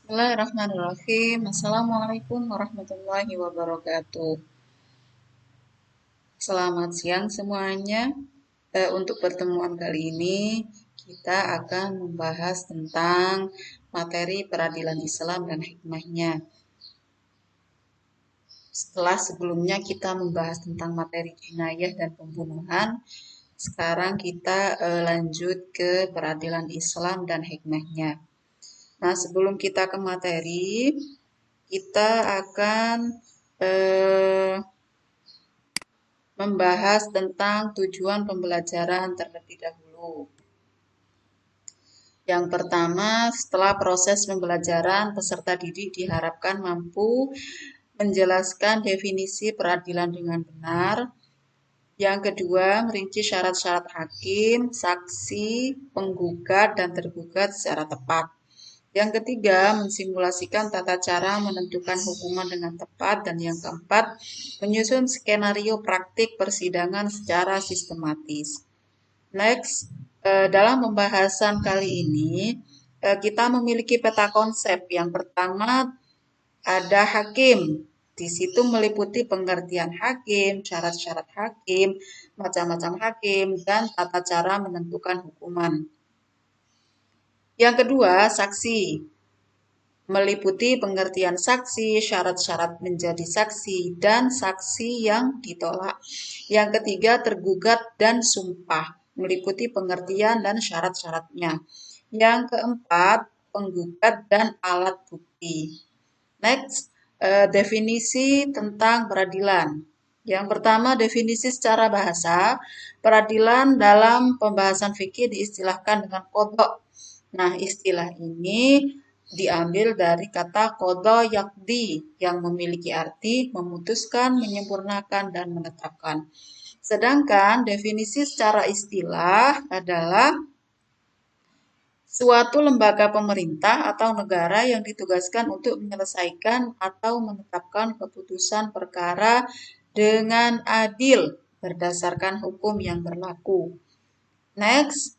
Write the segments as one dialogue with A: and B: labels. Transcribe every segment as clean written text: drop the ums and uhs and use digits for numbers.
A: Bismillahirrahmanirrahim. Assalamualaikum warahmatullahi wabarakatuh. Selamat siang semuanya. Untuk pertemuan kali ini kita akan membahas tentang materi peradilan Islam dan hikmahnya. Setelah sebelumnya kita membahas tentang materi jinayah dan pembunuhan, sekarang kita lanjut ke peradilan Islam dan hikmahnya. Nah, sebelum kita ke materi, kita akan membahas tentang tujuan pembelajaran terlebih dahulu. Yang pertama, setelah proses pembelajaran, peserta didik diharapkan mampu menjelaskan definisi peradilan dengan benar. Yang kedua, merinci syarat-syarat hakim, saksi, penggugat, dan tergugat secara tepat. Yang ketiga, mensimulasikan tata cara menentukan hukuman dengan tepat. Dan yang keempat, menyusun skenario praktik persidangan secara sistematis. Next, dalam pembahasan kali ini, kita memiliki peta konsep. Yang pertama, ada hakim. Di situ meliputi pengertian hakim, syarat-syarat hakim, macam-macam hakim, dan tata cara menentukan hukuman. Yang kedua, saksi. Meliputi pengertian saksi, syarat-syarat menjadi saksi, dan saksi yang ditolak. Yang ketiga, tergugat dan sumpah. Meliputi pengertian dan syarat-syaratnya. Yang keempat, penggugat dan alat bukti. Next, definisi tentang peradilan. Yang pertama, definisi secara bahasa. Peradilan dalam pembahasan fikih diistilahkan dengan qadha. Nah, istilah ini diambil dari kata qadha yaqdi yang memiliki arti memutuskan, menyempurnakan, dan menetapkan. Sedangkan definisi secara istilah adalah suatu lembaga pemerintah atau negara yang ditugaskan untuk menyelesaikan atau menetapkan keputusan perkara dengan adil berdasarkan hukum yang berlaku. Next,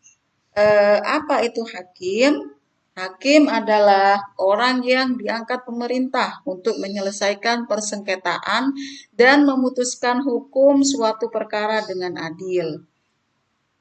A: apa itu hakim? Hakim adalah orang yang diangkat pemerintah untuk menyelesaikan persengketaan dan memutuskan hukum suatu perkara dengan adil.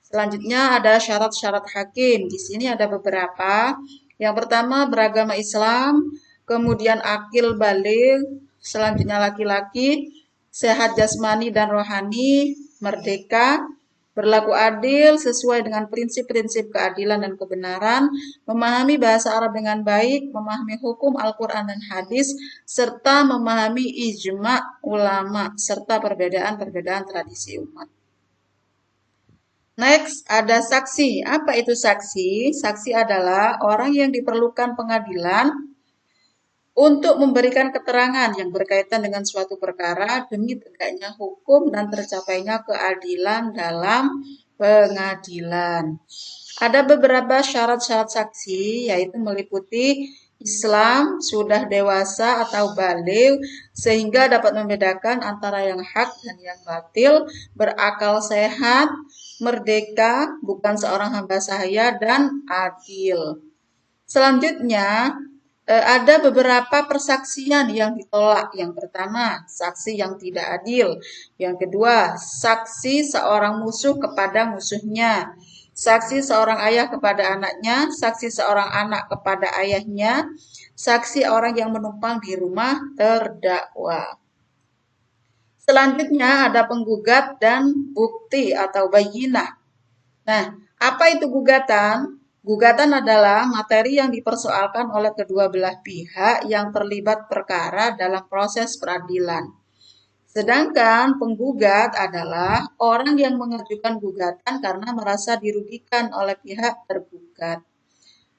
A: Selanjutnya ada syarat-syarat hakim. Di sini ada beberapa. Yang pertama beragama Islam, kemudian akil baligh, selanjutnya laki-laki, sehat jasmani dan rohani, merdeka, berlaku adil sesuai dengan prinsip-prinsip keadilan dan kebenaran, memahami bahasa Arab dengan baik, memahami hukum Al-Quran dan hadis, serta memahami ijma ulama, serta perbedaan-perbedaan tradisi umat. Next, ada saksi. Apa itu saksi? Saksi adalah orang yang diperlukan pengadilan untuk memberikan keterangan yang berkaitan dengan suatu perkara demi tegaknya hukum dan tercapainya keadilan dalam pengadilan. Ada beberapa syarat-syarat saksi, yaitu meliputi Islam, sudah dewasa atau baligh, sehingga dapat membedakan antara yang hak dan yang batil, berakal sehat, merdeka, bukan seorang hamba sahaya, dan adil. Selanjutnya, ada beberapa persaksian yang ditolak. Yang pertama, saksi yang tidak adil. Yang kedua, saksi seorang musuh kepada musuhnya. Saksi seorang ayah kepada anaknya, saksi seorang anak kepada ayahnya, saksi orang yang menumpang di rumah terdakwa. Selanjutnya ada penggugat dan bukti atau bayyinah. Nah, apa itu gugatan? Gugatan adalah materi yang dipersoalkan oleh kedua belah pihak yang terlibat perkara dalam proses peradilan. Sedangkan penggugat adalah orang yang mengajukan gugatan karena merasa dirugikan oleh pihak tergugat.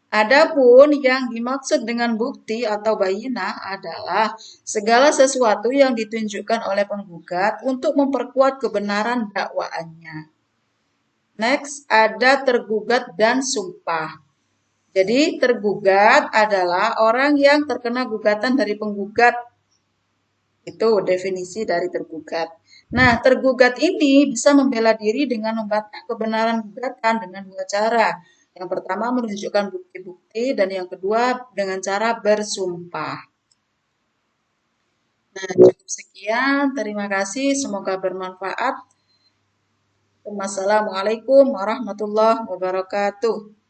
A: Adapun yang dimaksud dengan bukti atau bayyinah adalah segala sesuatu yang ditunjukkan oleh penggugat untuk memperkuat kebenaran dakwaannya. Next, ada tergugat dan sumpah. Jadi tergugat adalah orang yang terkena gugatan dari penggugat. Itu definisi dari tergugat. Nah, tergugat ini bisa membela diri dengan membantah kebenaran gugatan dengan dua cara. Yang pertama menunjukkan bukti-bukti dan yang kedua dengan cara bersumpah. Nah, cukup sekian. Terima kasih. Semoga bermanfaat. Wassalamualaikum warahmatullahi wabarakatuh.